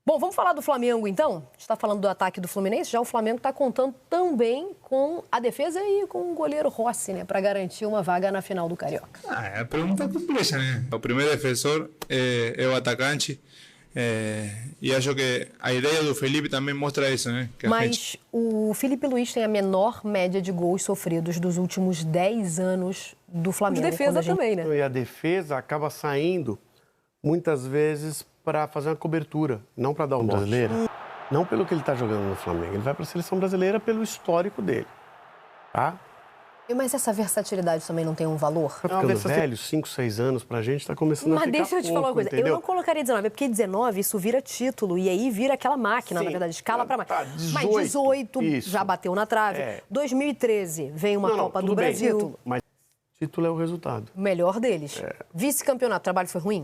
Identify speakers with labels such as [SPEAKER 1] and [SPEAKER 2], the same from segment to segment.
[SPEAKER 1] Bom, vamos falar do Flamengo, então? A gente está falando do ataque do Fluminense, já o Flamengo está contando também com a defesa e com o goleiro Rossi, né, para garantir uma vaga na final do Carioca.
[SPEAKER 2] A pergunta é complexa, né? O primeiro defensor é o atacante, e acho que a ideia do Felipe também mostra isso, né? Que
[SPEAKER 1] Mas o Felipe Luiz tem a menor média de gols sofridos dos últimos 10 anos do Flamengo.
[SPEAKER 3] De defesa
[SPEAKER 1] também, né?
[SPEAKER 4] E a defesa acaba saindo, muitas vezes, para fazer uma cobertura, não para dar um brasileiro. Não pelo que ele está jogando no Flamengo. Ele vai para a seleção brasileira pelo histórico dele. Tá?
[SPEAKER 1] Mas essa versatilidade também não tem um valor?
[SPEAKER 4] Tá ficando velho, 5, 6 anos pra gente, está começando a ficar.
[SPEAKER 1] Mas deixa eu te falar uma coisa,
[SPEAKER 4] entendeu?
[SPEAKER 1] eu não colocaria 19, porque 19 isso vira título, e aí vira aquela máquina,
[SPEAKER 4] Sim,
[SPEAKER 1] na verdade, escala para mais.
[SPEAKER 4] tá, 18,
[SPEAKER 1] Mas 18
[SPEAKER 4] isso.
[SPEAKER 1] já bateu na trave, 2013 vem uma Copa do Brasil.
[SPEAKER 4] Título, mas título é o resultado.
[SPEAKER 1] O melhor deles. Vice-campeonato, o trabalho foi ruim?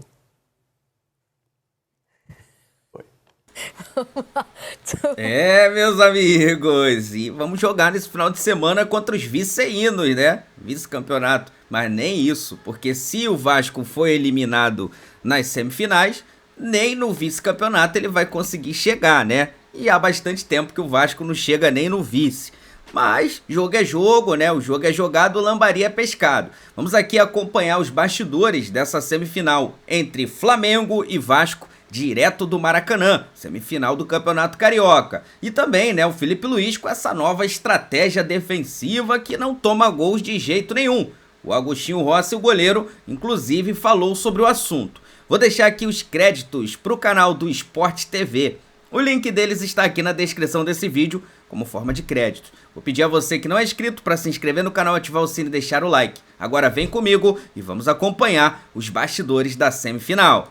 [SPEAKER 5] Meus amigos, e vamos jogar nesse final de semana contra os vice-inos, né? Vice-campeonato, mas nem isso, porque se o Vasco foi eliminado nas semifinais, nem no vice-campeonato ele vai conseguir chegar, né? E há bastante tempo que o Vasco não chega nem no vice. Mas jogo é jogo, né? O jogo é jogado, o lambari é pescado. Vamos aqui acompanhar os bastidores dessa semifinal entre Flamengo e Vasco, direto do Maracanã, semifinal do Campeonato Carioca. E também, né, o Felipe Luiz com essa nova estratégia defensiva que não toma gols de jeito nenhum. O Agostinho Rossi, o goleiro, inclusive falou sobre o assunto. Vou deixar aqui os créditos para o canal do Sport TV. O link deles está aqui na descrição desse vídeo, como forma de crédito. Vou pedir a você que não é inscrito para se inscrever no canal, ativar o sino e deixar o like. Agora vem comigo e vamos acompanhar os bastidores da semifinal.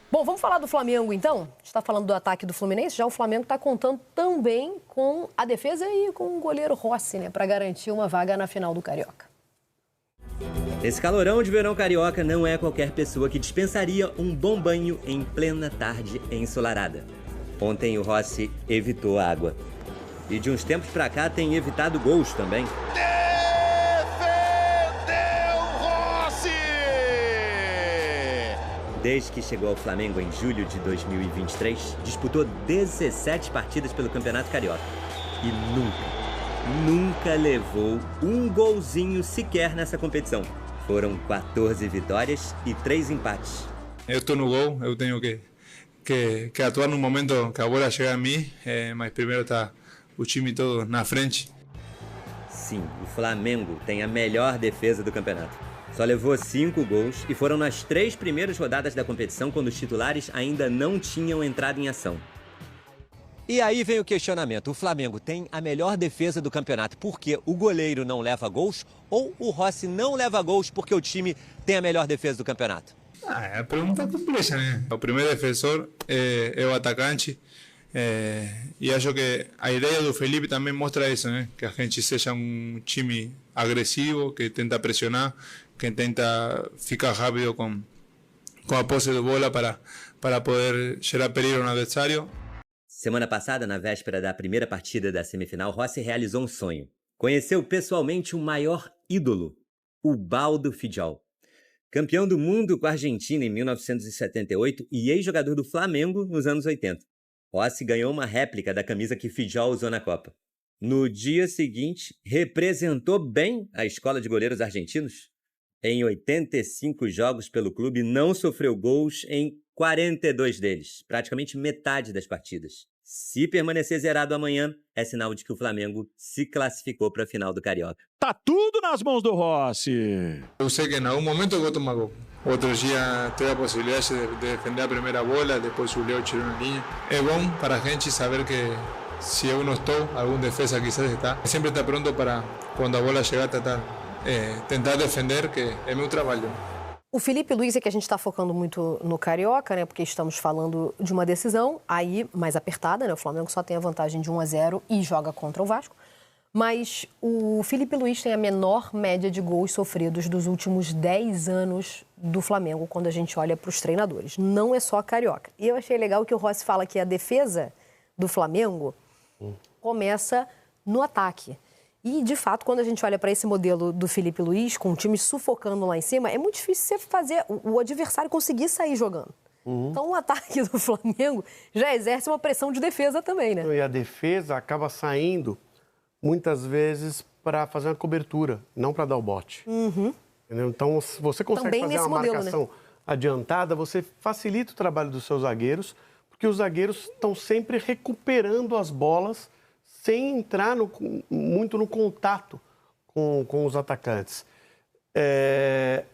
[SPEAKER 1] Bom, vamos falar do Flamengo, então? A gente está falando do ataque do Fluminense, já o Flamengo está contando também com a defesa e com o goleiro Rossi, né, para garantir uma vaga na final do Carioca.
[SPEAKER 6] Esse calorão de verão carioca não é qualquer pessoa que dispensaria um bom banho em plena tarde ensolarada. Ontem o Rossi evitou a água. E de uns tempos pra cá tem evitado gols também. Desde que chegou ao Flamengo em julho de 2023, disputou 17 partidas pelo Campeonato Carioca. E nunca levou um golzinho sequer nessa competição. Foram 14 vitórias e 3 empates.
[SPEAKER 2] eu estou no gol, eu tenho que atuar no momento que a bola chega a mim, mas primeiro está o time todo na frente.
[SPEAKER 6] Sim, o Flamengo tem a melhor defesa do campeonato. Só levou 5 gols e foram nas 3 primeiras rodadas da competição quando os titulares ainda não tinham entrado em ação.
[SPEAKER 7] E aí vem o questionamento. O Flamengo tem a melhor defesa do campeonato porque o goleiro não leva gols ou o Rossi não leva gols porque o time tem a melhor defesa do campeonato?
[SPEAKER 2] A pergunta é complexa, né? O primeiro defensor é o atacante, e acho que a ideia do Felipe também mostra isso, né? Que a gente seja um time agressivo, que tenta pressionar, que tenta ficar rápido com a posse de bola para poder gerar perigo no adversário.
[SPEAKER 6] Semana passada, na véspera da primeira partida da semifinal, Rossi realizou um sonho. Conheceu pessoalmente o maior ídolo, o Baldo Fidjol. Campeão do mundo com a Argentina em 1978 e ex-jogador do Flamengo nos anos 80. Rossi ganhou uma réplica da camisa que Fidjol usou na Copa. No dia seguinte, representou bem a escola de goleiros argentinos. Em 85 jogos pelo clube, não sofreu gols em 42 deles, praticamente metade das partidas. Se permanecer zerado amanhã, é sinal de que o Flamengo se classificou para a final do Carioca.
[SPEAKER 8] Tá tudo nas mãos do Rossi.
[SPEAKER 2] Eu sei que em algum momento eu vou tomar gol. Outro dia teve a possibilidade de defender a primeira bola, depois o Leo tirou na linha. É bom para a gente saber que se eu não estou, algum defesa quizás está. Sempre está pronto para, quando a bola chegar, tentar defender, que é meu trabalho.
[SPEAKER 1] O Felipe Luiz é que a gente está focando muito no Carioca, né? Porque estamos falando de uma decisão aí mais apertada, né? O Flamengo só tem a vantagem de 1-0 e joga contra o Vasco. Mas o Felipe Luiz tem a menor média de gols sofridos dos últimos 10 anos do Flamengo, quando a gente olha para os treinadores. Não é só a Carioca. E eu achei legal que o Rossi fala que a defesa do Flamengo começa no ataque. E, de fato, quando a gente olha para esse modelo do Felipe Luiz, com o time sufocando lá em cima, é muito difícil você fazer o adversário conseguir sair jogando. Então o ataque do Flamengo já exerce uma pressão de defesa também, né?
[SPEAKER 4] E a defesa acaba saindo, muitas vezes, para fazer uma cobertura, não para dar o bote. Entendeu? Então, se você consegue
[SPEAKER 1] Também
[SPEAKER 4] fazer
[SPEAKER 1] nesse
[SPEAKER 4] uma
[SPEAKER 1] modelo,
[SPEAKER 4] marcação adiantada, você facilita o trabalho dos seus zagueiros, porque os zagueiros estão sempre recuperando as bolas sem entrar muito no contato com os atacantes. É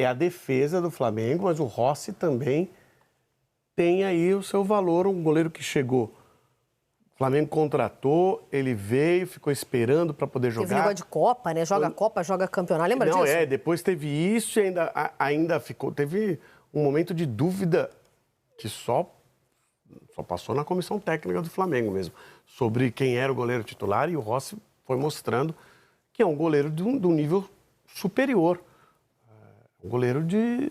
[SPEAKER 4] a defesa do Flamengo, mas o Rossi também tem aí o seu valor, um goleiro que chegou. O Flamengo contratou, ele veio, ficou esperando para poder jogar.
[SPEAKER 1] Teve negócio de Copa, né? Joga Copa, joga campeonato, lembra disso?
[SPEAKER 4] Não, depois teve isso e ainda ficou... Teve um momento de dúvida que só passou na comissão técnica do Flamengo mesmo, sobre quem era o goleiro titular, e o Rossi foi mostrando que é um goleiro de um nível superior. Um goleiro de...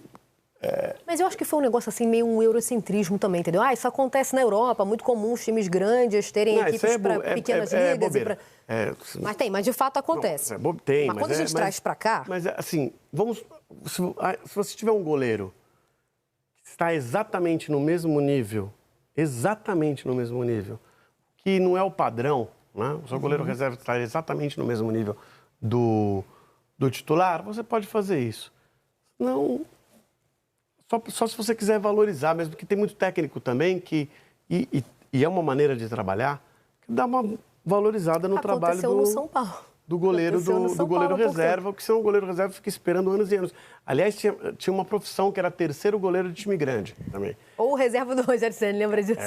[SPEAKER 1] Mas eu acho que foi um negócio assim, meio um eurocentrismo também, entendeu? Isso acontece na Europa, muito comum os times grandes terem equipes para pequenas ligas. Mas de fato acontece.
[SPEAKER 4] Não,
[SPEAKER 1] mas quando a gente traz para cá...
[SPEAKER 4] Mas assim, se você tiver um goleiro que está exatamente no mesmo nível, que não é o padrão, né? O seu goleiro reserva está exatamente no mesmo nível do titular, você pode fazer isso. Não... Só se você quiser valorizar mesmo, porque tem muito técnico também que... E é uma maneira de trabalhar que dá uma valorizada no trabalho
[SPEAKER 1] no São Paulo.
[SPEAKER 4] do goleiro reserva, porque senão o goleiro reserva fica esperando anos e anos. Aliás, tinha uma profissão que era terceiro goleiro de time grande também.
[SPEAKER 1] Ou o reserva do Rogério Ceni, lembra disso?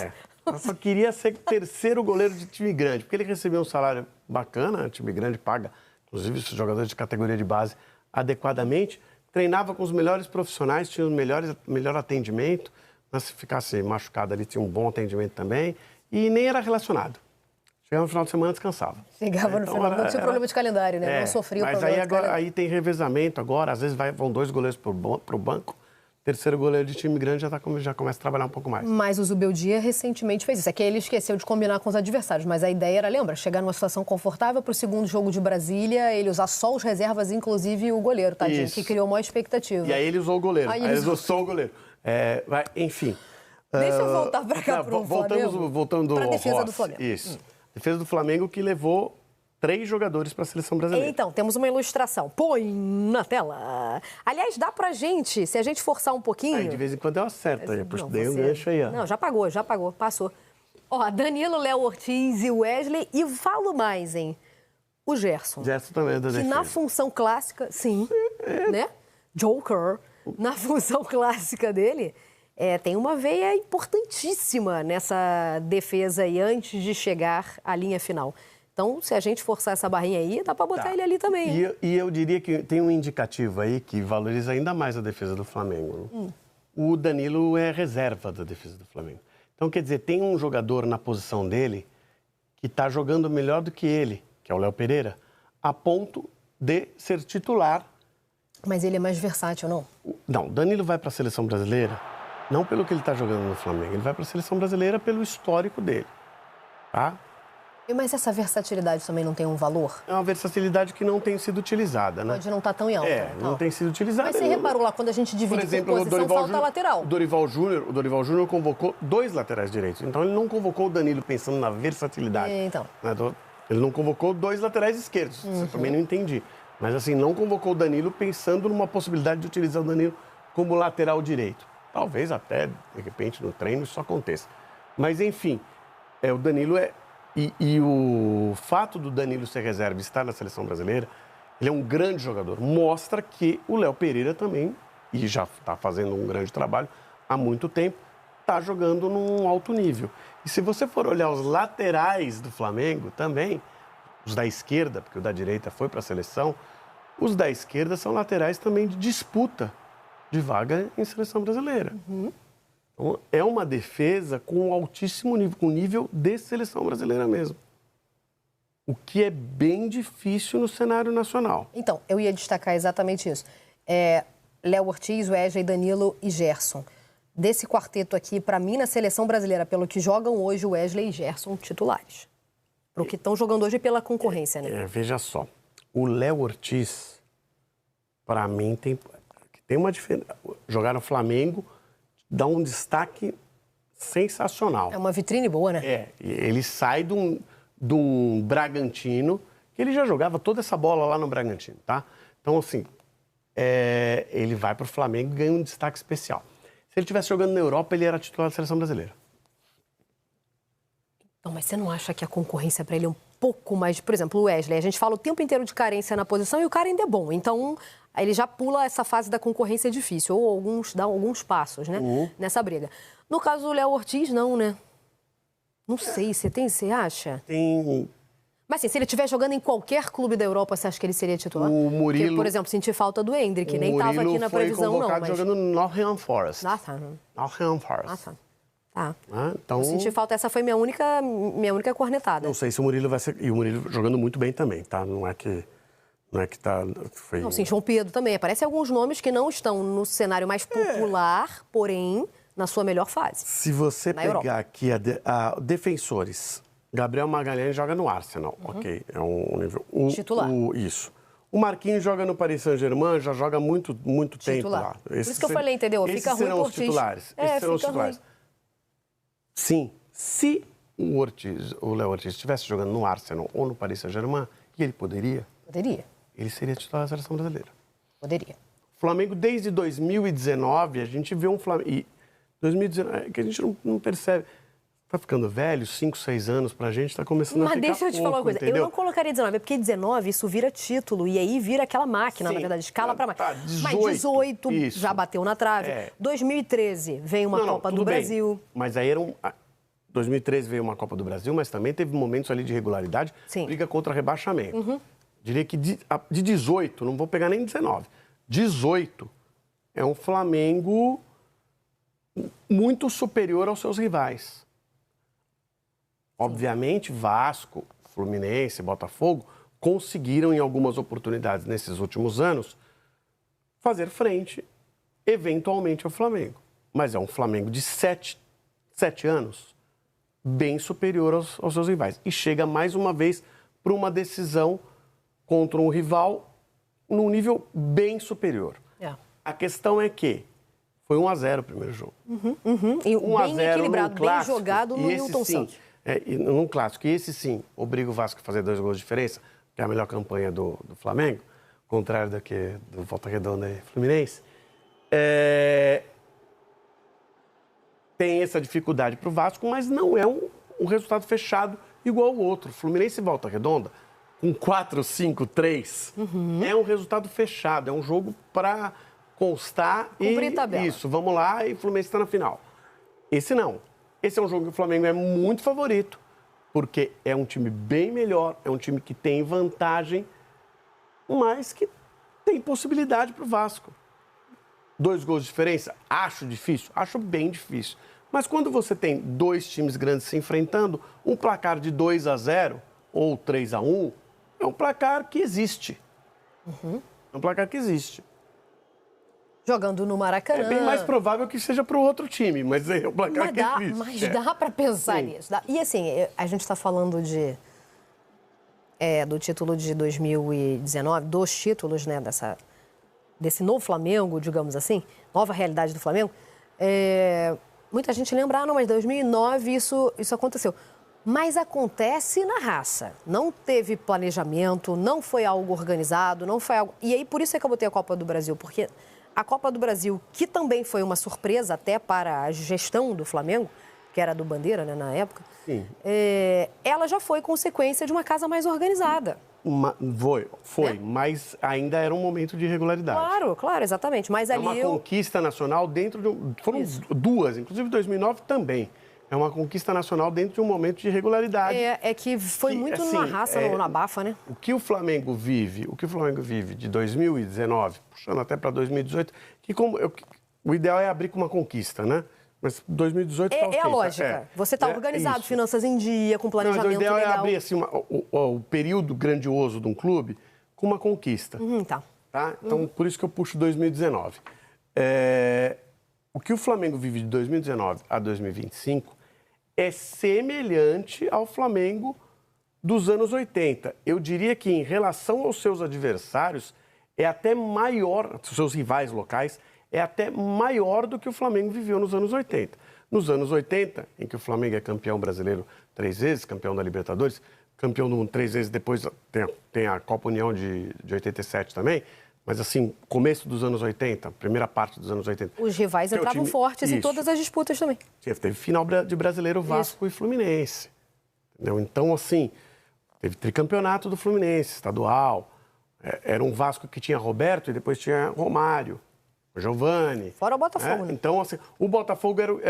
[SPEAKER 4] Eu só queria ser terceiro goleiro de time grande, porque ele recebia um salário bacana, time grande paga, inclusive os jogadores de categoria de base adequadamente, treinava com os melhores profissionais, tinha o melhor atendimento, mas se ficasse machucado ali tinha um bom atendimento também, e nem era relacionado. Chegava no final de semana, descansava.
[SPEAKER 1] Chegava no final, não tinha problema de calendário, né? Não sofria o problema de calendário.
[SPEAKER 4] Aí tem revezamento agora, às vezes vão 2 goleiros para o banco, terceiro goleiro de time grande já começa a trabalhar um pouco mais.
[SPEAKER 1] Mas o Zubeldia recentemente fez isso. É que ele esqueceu de combinar com os adversários. Mas a ideia era, lembra? Chegar numa situação confortável para o segundo jogo de Brasília, ele usar só os reservas, inclusive o goleiro, tadinho, que criou maior expectativa.
[SPEAKER 4] E aí ele usou o goleiro. Aí ele usou só o goleiro. Enfim.
[SPEAKER 1] Deixa eu voltar para cá para o Flamengo.
[SPEAKER 4] Voltando
[SPEAKER 1] para a defesa
[SPEAKER 4] Rossi.
[SPEAKER 1] do Flamengo.
[SPEAKER 4] Isso. Defesa do Flamengo que levou 3 jogadores para a seleção brasileira.
[SPEAKER 1] Então, temos uma ilustração. Põe na tela. Aliás, dá pra gente, se a gente forçar um pouquinho...
[SPEAKER 4] Aí, de vez em quando eu acerto. Dei um gancho aí, ó.
[SPEAKER 1] Não, já pagou, passou. Ó, Danilo, Léo Ortiz e Wesley. E falo mais, hein? O Gerson.
[SPEAKER 4] Gerson também é da defesa.
[SPEAKER 1] Que na função clássica, sim, né? Joker. Na função clássica dele, tem uma veia importantíssima nessa defesa aí, antes de chegar à linha final. Então, se a gente forçar essa barrinha aí, dá para botar ele ali também.
[SPEAKER 4] E eu diria que tem um indicativo aí que valoriza ainda mais a defesa do Flamengo. O Danilo é reserva da defesa do Flamengo. Então, quer dizer, tem um jogador na posição dele que está jogando melhor do que ele, que é o Léo Pereira, a ponto de ser titular.
[SPEAKER 1] Mas ele é mais versátil, não?
[SPEAKER 4] Não, o Danilo vai para a seleção brasileira, não pelo que ele está jogando no Flamengo, ele vai para a seleção brasileira pelo histórico dele, tá?
[SPEAKER 1] Mas essa versatilidade também não tem um valor?
[SPEAKER 4] É uma versatilidade que não tem sido utilizada, né?
[SPEAKER 1] Pode não estar tão em alta.
[SPEAKER 4] Não tem sido utilizada.
[SPEAKER 1] Mas você reparou lá, quando a gente divide por posição, falta lateral.
[SPEAKER 4] O Dorival Júnior convocou 2 laterais direitos. Então, ele não convocou o Danilo pensando na versatilidade.
[SPEAKER 1] Então.
[SPEAKER 4] Ele não convocou 2 laterais esquerdos. Isso eu também não entendi. Mas, assim, não convocou o Danilo pensando numa possibilidade de utilizar o Danilo como lateral direito. Talvez até, de repente, no treino isso aconteça. Mas, enfim, o Danilo é... E o fato do Danilo ser reserva e estar na seleção brasileira, ele é um grande jogador. Mostra que o Léo Pereira também, e já está fazendo um grande trabalho há muito tempo, está jogando num alto nível. E se você for olhar os laterais do Flamengo também, os da esquerda, porque o da direita foi para a seleção, os da esquerda são laterais também de disputa de vaga em seleção brasileira. Então, é uma defesa com um altíssimo nível, com nível de seleção brasileira mesmo. O que é bem difícil no cenário nacional.
[SPEAKER 1] Então, eu ia destacar exatamente isso. Léo Ortiz, Wesley, Danilo e Gerson. Desse quarteto aqui, para mim, na seleção brasileira, pelo que jogam hoje, Wesley e Gerson titulares. Pro que estão jogando hoje pela concorrência, né?
[SPEAKER 4] Veja só, o Léo Ortiz, para mim, tem uma diferença. Jogar no Flamengo... dá um destaque sensacional.
[SPEAKER 1] É uma vitrine boa, né?
[SPEAKER 4] Ele sai de um Bragantino, que ele já jogava toda essa bola lá no Bragantino, tá? Então, assim, ele vai para o Flamengo e ganha um destaque especial. Se ele estivesse jogando na Europa, ele era titular da seleção brasileira.
[SPEAKER 1] Não, mas você não acha que a concorrência para ele é um pouco mais... Por exemplo, o Wesley, a gente fala o tempo inteiro de carência na posição e o cara ainda é bom. Então, aí ele já pula essa fase da concorrência difícil, ou dá alguns passos, né, nessa briga. No caso do Léo Ortiz, não, né? Não sei, você acha?
[SPEAKER 4] Tem...
[SPEAKER 1] Mas assim, se ele estiver jogando em qualquer clube da Europa, você acha que ele seria titular?
[SPEAKER 4] O Murilo...
[SPEAKER 1] Porque, por exemplo, senti falta do Hendrick, que nem estava aqui na previsão, não.
[SPEAKER 4] Mas jogando no Nottingham Forest.
[SPEAKER 1] Nottingham
[SPEAKER 4] Forest.
[SPEAKER 1] Tá.
[SPEAKER 4] Então...
[SPEAKER 1] Eu senti falta, essa foi minha única cornetada.
[SPEAKER 4] Não sei se o Murilo vai ser... E o Murilo jogando muito bem também, tá? Não é que tá... Foi...
[SPEAKER 1] Não, sim, João Pedro também. Aparecem alguns nomes que não estão no cenário mais popular, porém, na sua melhor fase.
[SPEAKER 4] Se você pegar
[SPEAKER 1] Europa.
[SPEAKER 4] aqui defensores, Gabriel Magalhães joga no Arsenal, ok? É um nível...
[SPEAKER 1] Titular.
[SPEAKER 4] Isso. O Marquinhos joga no Paris Saint-Germain, já joga muito tempo lá.
[SPEAKER 1] Por isso que eu falei, entendeu? Fica ruim
[SPEAKER 4] serão
[SPEAKER 1] pro
[SPEAKER 4] os
[SPEAKER 1] Ortiz.
[SPEAKER 4] titulares. Esses serão os titulares. Sim, se o Léo Ortiz estivesse jogando no Arsenal ou no Paris Saint-Germain, e ele poderia, ele seria titular da seleção brasileira.
[SPEAKER 1] Poderia.
[SPEAKER 4] O Flamengo, desde 2019, a gente vê um Flamengo... E 2019, que a gente não percebe... Tá ficando velho, 5, 6 anos pra gente, tá começando a ficar
[SPEAKER 1] Mas deixa eu te falar uma coisa,
[SPEAKER 4] entendeu?
[SPEAKER 1] eu não colocaria 19, porque 19 isso vira título, e aí vira aquela máquina,
[SPEAKER 4] Sim,
[SPEAKER 1] na verdade, escala pra mais.
[SPEAKER 4] tá, 18,
[SPEAKER 1] mas 18
[SPEAKER 4] isso.
[SPEAKER 1] já bateu na trave. 2013 vem uma Copa do Brasil.
[SPEAKER 4] Mas aí 2013 veio uma Copa do Brasil, mas também teve momentos ali de regularidade, briga contra rebaixamento. Diria que de 18, não vou pegar nem 19, 18 é um Flamengo muito superior aos seus rivais. Obviamente, Vasco, Fluminense, Botafogo conseguiram, em algumas oportunidades nesses últimos anos, fazer frente, eventualmente, ao Flamengo. Mas é um Flamengo de 7 anos, bem superior aos seus rivais. E chega, mais uma vez, para uma decisão contra um rival num nível bem superior. A questão é que foi 1-0 o primeiro jogo.
[SPEAKER 1] E bem equilibrado, bem jogado no Newton Santos.
[SPEAKER 4] Num clássico. E esse, sim, obriga o Vasco a fazer 2 gols de diferença, que é a melhor campanha do Flamengo, contrário do Volta Redonda e Fluminense. Tem essa dificuldade para o Vasco, mas não é um resultado fechado igual ao outro. Fluminense e Volta Redonda, com 4-5-3, é um resultado fechado, é um jogo para constar
[SPEAKER 1] cumprir tabela.
[SPEAKER 4] Isso, vamos lá, e o Fluminense está na final. Esse não. Esse é um jogo que o Flamengo é muito favorito, porque é um time bem melhor, é um time que tem vantagem, mas que tem possibilidade para o Vasco. 2 gols de diferença? Acho difícil? Acho bem difícil. Mas quando você tem 2 times grandes se enfrentando, um placar de 2-0 ou 3-1 é um placar que existe. É um placar que existe.
[SPEAKER 1] Jogando no Maracanã.
[SPEAKER 4] É bem mais provável que seja para o outro time, mas é um placar que existe.
[SPEAKER 1] Mas dá para pensar nisso. E assim, a gente está falando do título de 2019, 2 títulos, né, desse novo Flamengo, digamos assim, nova realidade do Flamengo. Muita gente lembra, não, mas em 2009 isso aconteceu. Mas acontece na raça. Não teve planejamento, não foi algo organizado, não foi algo... E aí, por isso é que eu botei a Copa do Brasil, porque a Copa do Brasil, que também foi uma surpresa até para a gestão do Flamengo, que era do Bandeira, né, na época, ela já foi consequência de uma casa mais organizada.
[SPEAKER 4] Foi, mas ainda era um momento de irregularidade.
[SPEAKER 1] Claro, exatamente. Mas ali
[SPEAKER 4] uma conquista nacional dentro de... Foram 2, inclusive 2009 também. É uma conquista nacional dentro de um momento de irregularidade.
[SPEAKER 1] Que foi muito assim, na raça, na bafa, né?
[SPEAKER 4] O que o Flamengo vive de 2019, puxando até para 2018, o ideal é abrir com uma conquista, né? Mas 2018 tá ok.
[SPEAKER 1] É a lógica. Você está organizado, finanças em dia, com planejamento legal.
[SPEAKER 4] O ideal é abrir assim, o período grandioso de um clube com uma conquista. Tá? Então, por isso que eu puxo 2019. O que o Flamengo vive de 2019 a 2025 é semelhante ao Flamengo dos anos 80. Eu diria que, em relação aos seus adversários, é até maior, seus rivais locais, é até maior do que o Flamengo viveu nos anos 80. Nos anos 80, em que o Flamengo é campeão brasileiro 3 vezes, campeão da Libertadores, campeão do mundo 3 vezes, depois tem a Copa União de 87 também, mas assim, começo dos anos 80, primeira parte dos anos 80.
[SPEAKER 1] Os rivais entravam fortes em todas as disputas também.
[SPEAKER 4] Teve final de Brasileiro Vasco e Fluminense. Entendeu? Então, assim, teve tricampeonato do Fluminense, estadual. Era um Vasco que tinha Roberto e depois tinha Romário, Giovani.
[SPEAKER 1] Fora o Botafogo, né?
[SPEAKER 4] Então, assim, o Botafogo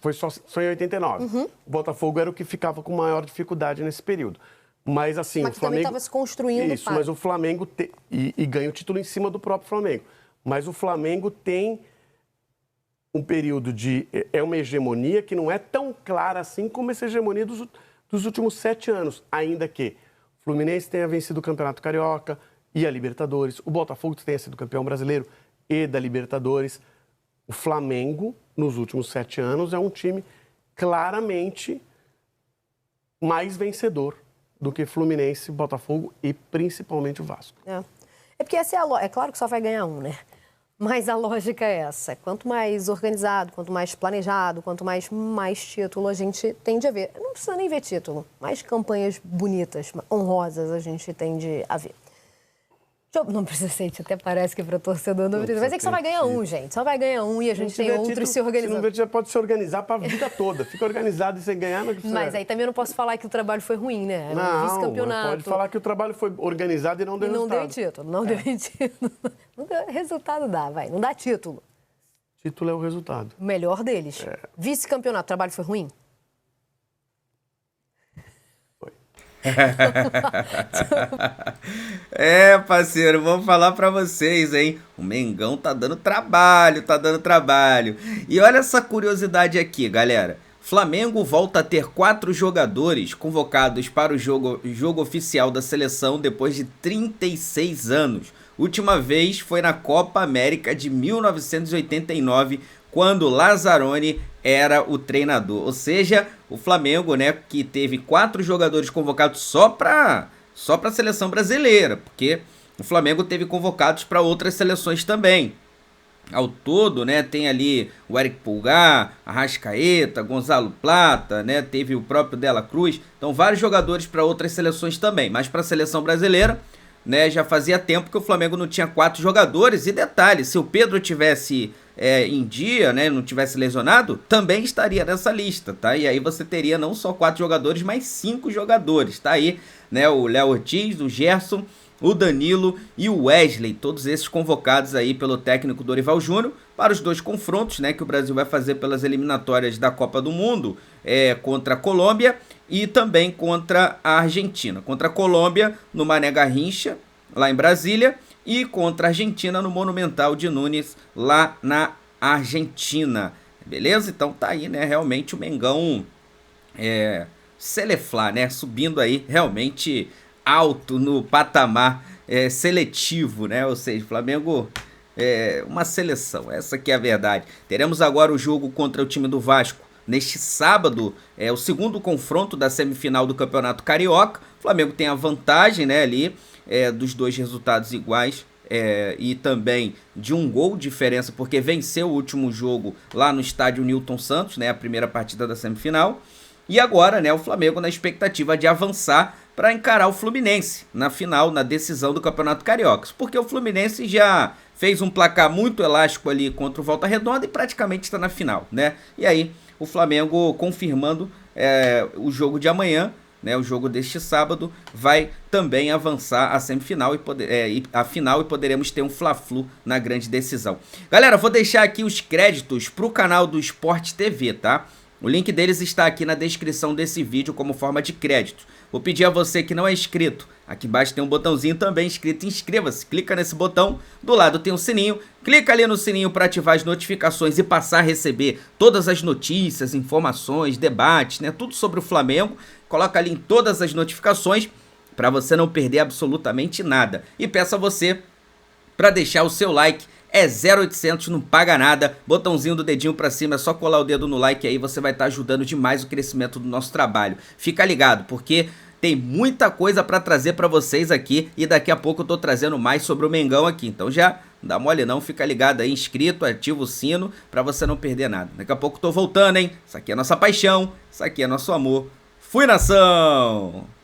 [SPEAKER 4] foi só em 89. O Botafogo era o que ficava com maior dificuldade nesse período. Mas, assim,
[SPEAKER 1] mas
[SPEAKER 4] o Flamengo...
[SPEAKER 1] também estava se construindo.
[SPEAKER 4] Isso, mas o Flamengo... E ganha o título em cima do próprio Flamengo. Mas o Flamengo tem um período de... É uma hegemonia que não é tão clara assim como essa hegemonia dos últimos 7 anos. Ainda que o Fluminense tenha vencido o Campeonato Carioca e a Libertadores. O Botafogo tenha sido campeão brasileiro e da Libertadores. O Flamengo, nos últimos 7 anos, é um time claramente mais vencedor do que Fluminense, Botafogo e principalmente o Vasco.
[SPEAKER 1] É porque essa é a lógica. É claro que só vai ganhar um, né? Mas a lógica é essa. Quanto mais organizado, quanto mais planejado, quanto mais título a gente tende a ver. Não precisa nem ver título. Mais campanhas bonitas, honrosas a gente tende a ver. Não precisa ser, até parece que para torcedor não precisa. Mas é que só vai ganhar um, gente. Só vai ganhar um e a gente tem outros se organizando.
[SPEAKER 4] Se não ver, já pode se organizar para a vida toda. Fica organizado e sem ganhar, não precisa.
[SPEAKER 1] Mas aí também eu não posso falar que o trabalho foi ruim, né?
[SPEAKER 4] Não,
[SPEAKER 1] vice-campeonato.
[SPEAKER 4] Pode falar que o trabalho foi organizado e não deu resultado.
[SPEAKER 1] Não deu título, não deu título. Não deu, resultado dá, vai. Não dá título.
[SPEAKER 4] Título é o resultado.
[SPEAKER 1] O melhor deles. Vice-campeonato, o trabalho foi ruim?
[SPEAKER 5] Parceiro, vamos falar pra vocês, hein? O Mengão tá dando trabalho, E olha essa curiosidade aqui, galera. Flamengo volta a ter 4 jogadores convocados para o jogo oficial da seleção depois de 36 anos. Última vez foi na Copa América de 1989, quando Lazzaroni era o treinador. Ou seja, o Flamengo, né, que teve 4 jogadores convocados só para a seleção brasileira, porque o Flamengo teve convocados para outras seleções também. Ao todo, né, tem ali o Eric Pulgar, Arrascaeta, Gonzalo Plata, né, teve o próprio Dela Cruz. Então, vários jogadores para outras seleções também, mas para a seleção brasileira, né, já fazia tempo que o Flamengo não tinha 4 jogadores. E detalhe, se o Pedro tivesse em dia, né, não tivesse lesionado, também estaria nessa lista, tá? E aí você teria não só 4 jogadores, mas 5 jogadores, tá aí, né, o Léo Ortiz, o Gerson, o Danilo e o Wesley, todos esses convocados aí pelo técnico Dorival Júnior para os 2 confrontos, né, que o Brasil vai fazer pelas eliminatórias da Copa do Mundo, contra a Colômbia e também contra a Argentina. Contra a Colômbia no Mané Garrincha, lá em Brasília, e contra a Argentina no Monumental de Nunes, lá na Argentina. Beleza? Então tá aí, né, realmente o Mengão Seleflá, né, subindo aí realmente alto no patamar seletivo, né? Ou seja, o Flamengo é uma seleção, essa que é a verdade. Teremos agora o jogo contra o time do Vasco neste sábado, o segundo confronto da semifinal do Campeonato Carioca. O Flamengo tem a vantagem, né, ali dos 2 resultados iguais e também de 1 gol de diferença, porque venceu o último jogo lá no estádio Newton Santos, né, a primeira partida da semifinal. E agora, né, o Flamengo na expectativa de avançar para encarar o Fluminense na final, na decisão do Campeonato Carioca. Porque o Fluminense já fez um placar muito elástico ali contra o Volta Redonda e praticamente está na final, né? E aí, o Flamengo confirmando o jogo de amanhã, né, o jogo deste sábado, vai também avançar a semifinal a final, e poderemos ter um Fla-Flu na grande decisão. Galera, vou deixar aqui os créditos para o canal do Sport TV, tá? O link deles está aqui na descrição desse vídeo como forma de crédito. Vou pedir a você que não é inscrito, aqui embaixo tem um botãozinho também escrito inscreva-se. Clica nesse botão, do lado tem um sininho, clica ali no sininho para ativar as notificações e passar a receber todas as notícias, informações, debates, né, tudo sobre o Flamengo. Coloca ali em todas as notificações para você não perder absolutamente nada. E peço a você para deixar o seu like. 0800, não paga nada, botãozinho do dedinho pra cima, é só colar o dedo no like aí, você vai estar ajudando demais o crescimento do nosso trabalho. Fica ligado, porque tem muita coisa pra trazer pra vocês aqui e daqui a pouco eu tô trazendo mais sobre o Mengão aqui, então já Não dá mole não, fica ligado aí, inscrito, ativa o sino pra você não perder nada. Daqui a pouco tô voltando, hein? Isso aqui é nossa paixão, isso aqui é nosso amor. Fui, nação!